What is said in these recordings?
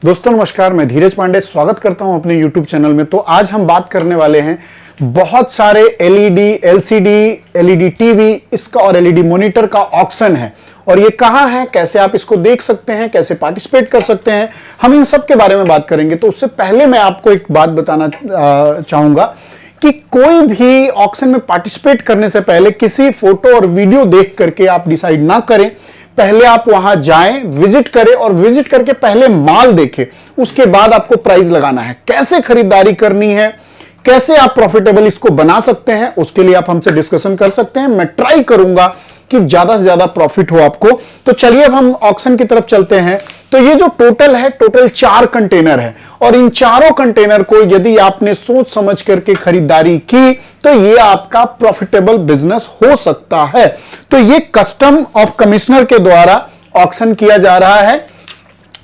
दोस्तों नमस्कार, मैं धीरज पांडे स्वागत करता हूं अपने YouTube चैनल में। तो आज हम बात करने वाले हैं बहुत सारे एलईडी, एलसीडी, एलईडी टीवी इसका और एलईडी मॉनिटर का ऑक्शन है और ये कहां है, कैसे आप इसको देख सकते हैं, कैसे पार्टिसिपेट कर सकते हैं, हम इन सब के बारे में बात करेंगे। तो उससे पहले मैं आपको एक बात बताना चाहूंगा कि कोई भी ऑक्शन में पार्टिसिपेट करने से पहले किसी फोटो और वीडियो देख करके आप डिसाइड ना करें। पहले आप वहां जाएं, विजिट करें और विजिट करके पहले माल देखें, उसके बाद आपको प्राइस लगाना है। कैसे खरीदारी करनी है, कैसे आप प्रॉफिटेबल इसको बना सकते हैं, उसके लिए आप हमसे डिस्कशन कर सकते हैं। मैं ट्राई करूंगा कि ज्यादा से ज्यादा प्रॉफिट हो आपको। तो चलिए अब हम ऑक्शन की तरफ चलते हैं। तो ये जो टोटल है, टोटल 4 कंटेनर है और इन चारों कंटेनर को यदि आपने सोच समझ करके खरीदारी की तो ये आपका प्रॉफिटेबल बिजनेस हो सकता है। तो ये कस्टम ऑफ कमिश्नर के द्वारा ऑक्शन किया जा रहा है।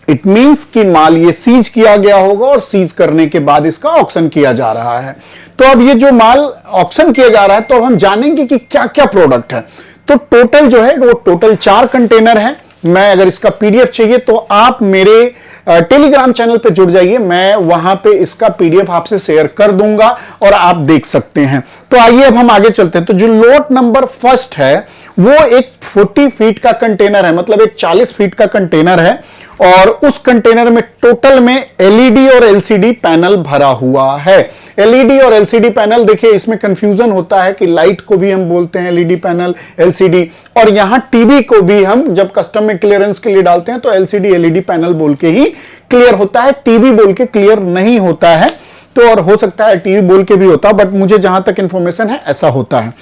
इट मींस कि माल ये सीज किया गया होगा और सीज करने के बाद इसका ऑक्शन किया जा रहा है। तो अब ये जो माल ऑक्शन किया जा रहा है, तो अब हम जानेंगे कि क्या क्या प्रोडक्ट है। तो टोटल जो है वो टोटल 4 कंटेनर है। मैं अगर इसका पीडीएफ चाहिए तो आप मेरे टेलीग्राम चैनल पे जुड़ जाइए, मैं वहां पे इसका पीडीएफ आपसे शेयर कर दूंगा और आप देख सकते हैं। तो आइए अब हम आगे चलते हैं। तो जो लॉट नंबर फर्स्ट है वो एक 40 फीट का कंटेनर है, मतलब एक 40 फीट का कंटेनर है और उस कंटेनर में टोटल में एलईडी और एलसीडी पैनल भरा हुआ है। एलईडी और एलसीडी पैनल, देखिए इसमें कंफ्यूजन होता है कि लाइट को भी हम बोलते हैं एलईडी पैनल, एलसीडी, और यहां टीवी को भी हम जब कस्टम में क्लियरेंस के लिए डालते हैं तो एलसीडी एलईडी पैनल बोल के ही क्लियर होता है, टीवी बोल के क्लियर नहीं होता है। तो और हो सकता है टीवी बोल के भी होता, बट मुझे जहां तक इंफॉर्मेशन है ऐसा होता है।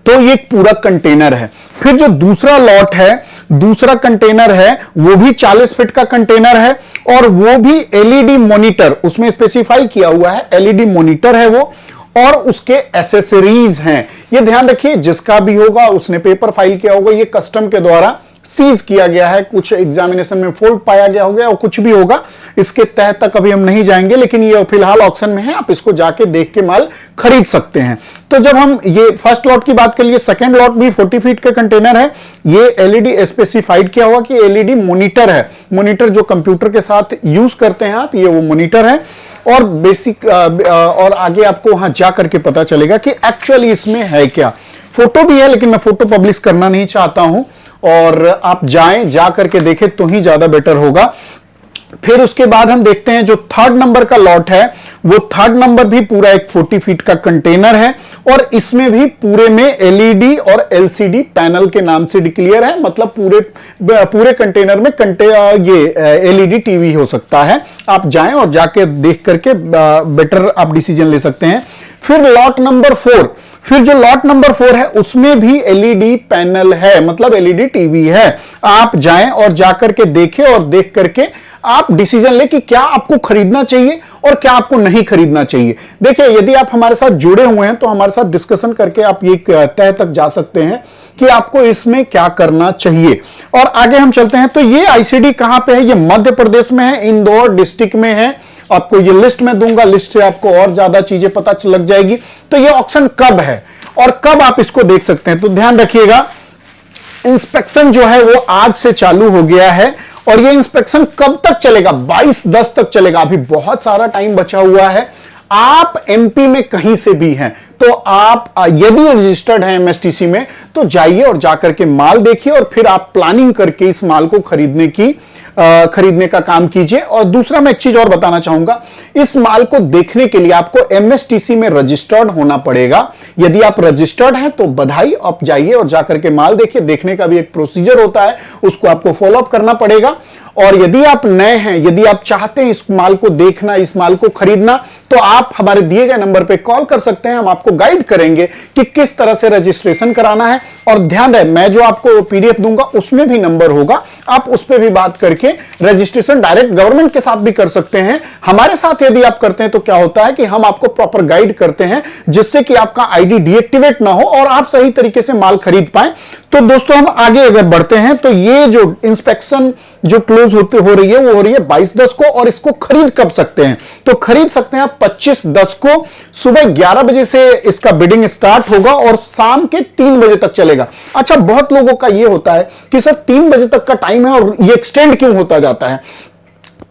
तो ये पूरा कंटेनर है। फिर जो दूसरा लॉट है, दूसरा कंटेनर है, वो भी 40 फीट का कंटेनर है और वो भी एलईडी मॉनिटर, उसमें स्पेसिफाई किया हुआ है एलईडी मॉनिटर है वो, और उसके एसेसरीज हैं। ये ध्यान रखिए, जिसका भी होगा उसने पेपर फाइल किया होगा, ये कस्टम के द्वारा सीज किया गया है, कुछ एग्जामिनेशन में फॉल्ट पाया गया होगा और कुछ भी होगा, इसके तह तक अभी हम नहीं जाएंगे, लेकिन ये फिलहाल ऑक्शन में है, आप इसको जाके देख के माल खरीद सकते हैं। तो जब हम ये फर्स्ट लॉट की बात कर लिए, सेकंड लॉट भी 40 फीट का कंटेनर है। ये एलईडी स्पेसिफाइड किया हुआ कि एलईडी मॉनिटर है, मॉनिटर जो कंप्यूटर के साथ यूज करते हैं आप, ये वो मॉनिटर है। और बेसिक और आगे आपको वहां जा करके पता चलेगा कि एक्चुअली इसमें है क्या। फोटो भी है, लेकिन मैं फोटो पब्लिश करना नहीं चाहता हूं और आप जाएं, जा करके देखें तो ही ज्यादा बेटर होगा। फिर उसके बाद हम देखते हैं जो थर्ड नंबर का लॉट है, वो थर्ड नंबर भी पूरा एक 40 फीट का कंटेनर है और इसमें भी पूरे में एलईडी और एलसीडी पैनल के नाम से डिक्लेयर है, मतलब पूरे कंटेनर में ये एलईडी टीवी हो सकता है। आप जाएं और जाके देख करके बेटर आप डिसीजन ले सकते हैं। फिर लॉट नंबर 4, फिर जो लॉट नंबर 4 है उसमें भी एलईडी पैनल है, मतलब एलईडी टीवी है। आप जाएं और जाकर के देखें और देख करके आप डिसीजन ले कि क्या आपको खरीदना चाहिए और क्या आपको नहीं खरीदना चाहिए। देखिए, यदि आप हमारे साथ जुड़े हुए हैं तो हमारे साथ डिस्कशन करके आप ये तह तक जा सकते हैं कि आपको इसमें क्या करना चाहिए। और आगे हम चलते हैं। तो ये आईसीडी कहां पे है? ये मध्य प्रदेश में है, इंदौर डिस्ट्रिक्ट में है। आपको ये लिस्ट में दूंगा, लिस्ट से आपको और ज्यादा चीजें पता लग जाएगी। तो ये ऑक्शन कब है और कब आप इसको देख सकते हैं, तो ध्यान रखिएगा। इंस्पेक्शन जो है वो आज से चालू हो गया है और ये इंस्पेक्शन कब तक चलेगा? 22/10 तक चलेगा। अभी बहुत सारा टाइम बचा हुआ है। आप एमपी में कहीं से भी हैं तो आप यदि रजिस्टर्ड हैं एमएसटीसी में तो जाइए और जाकर के माल देखिए और फिर आप प्लानिंग करके इस माल को खरीदने का काम कीजिए। और दूसरा मैं एक चीज और बताना चाहूंगा, इस माल को देखने के लिए आपको एमएसटीसी में रजिस्टर्ड होना पड़ेगा। यदि आप रजिस्टर्ड हैं तो बधाई, आप जाइए और जाकर के माल देखिए। देखने का भी एक प्रोसीजर होता है, उसको आपको फॉलो अप करना पड़ेगा। और यदि आप नए हैं, यदि आप चाहते हैं इस माल को देखना, इस माल को खरीदना, तो आप हमारे दिए गए नंबर पे कॉल कर सकते हैं। हम आपको गाइड करेंगे कि किस तरह से रजिस्ट्रेशन कराना है। और ध्यान रहे, मैं जो आपको पीडीएफ दूंगा उसमें भी नंबर होगा, आप उस पर भी बात करके रजिस्ट्रेशन डायरेक्ट गवर्नमेंट के साथ भी कर सकते हैं। हमारे साथ यदि आप करते हैं तो क्या होता है कि हम आपको प्रॉपर गाइड करते हैं जिससे कि आपका आईडी डीएक्टिवेट ना हो और आप सही तरीके से माल खरीद पाए। तो दोस्तों हम आगे अगर बढ़ते हैं तो ये जो इंस्पेक्शन जो क्लोज हो रही है वो हो रही है 22/10 को। और इसको खरीद कब सकते हैं? तो खरीद सकते हैं आप 25/10 को। सुबह 11 बजे से इसका बिडिंग स्टार्ट होगा और शाम के 3 बजे तक चलेगा। अच्छा, बहुत लोगों का ये होता है कि सर 3 बजे तक का टाइम है और ये एक्सटेंड क्यों होता जाता है?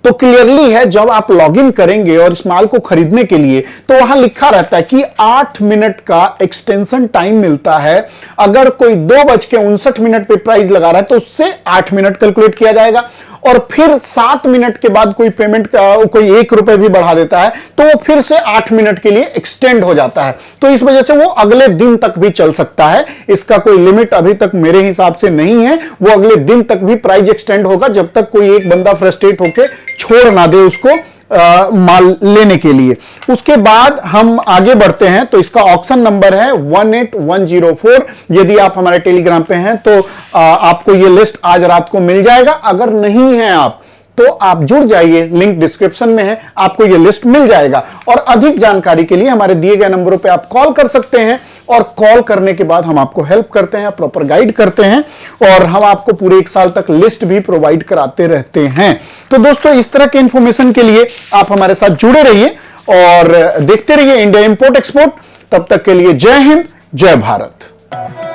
तो क्लियरली है, जब आप लॉगिन करेंगे और इस माल को खरीदने के लिए तो वहां लिखा रहता है कि 8 मिनट का एक्सटेंशन टाइम मिलता है। अगर कोई 2:59 पे प्राइस लगा रहा है तो उससे 8 मिनट कैलकुलेट किया जाएगा, और फिर 7 मिनट के बाद कोई पेमेंट का कोई 1 रुपए भी बढ़ा देता है तो वो फिर से 8 मिनट के लिए एक्सटेंड हो जाता है। तो इस वजह से वो अगले दिन तक भी चल सकता है। इसका कोई लिमिट अभी तक मेरे हिसाब से नहीं है। वो अगले दिन तक भी प्राइस एक्सटेंड होगा जब तक कोई एक बंदा फ्रस्ट्रेट होकर छोड़ ना दे उसको माल लेने के लिए। उसके बाद हम आगे बढ़ते हैं तो इसका ऑक्शन नंबर है 18104। यदि आप हमारे टेलीग्राम पे हैं तो आपको यह लिस्ट आज रात को मिल जाएगा। अगर नहीं है आप तो आप जुड़ जाइए, लिंक डिस्क्रिप्शन में है, आपको यह लिस्ट मिल जाएगा। और अधिक जानकारी के लिए हमारे दिए गए नंबरों पे आप कॉल कर सकते हैं, और कॉल करने के बाद हम आपको हेल्प करते हैं, प्रॉपर गाइड करते हैं, और हम आपको पूरे 1 साल तक लिस्ट भी प्रोवाइड कराते रहते हैं। तो दोस्तों, इस तरह के इंफॉर्मेशन के लिए आप हमारे साथ जुड़े रहिए और देखते रहिए इंडिया इंपोर्ट एक्सपोर्ट। तब तक के लिए जय हिंद, जय भारत।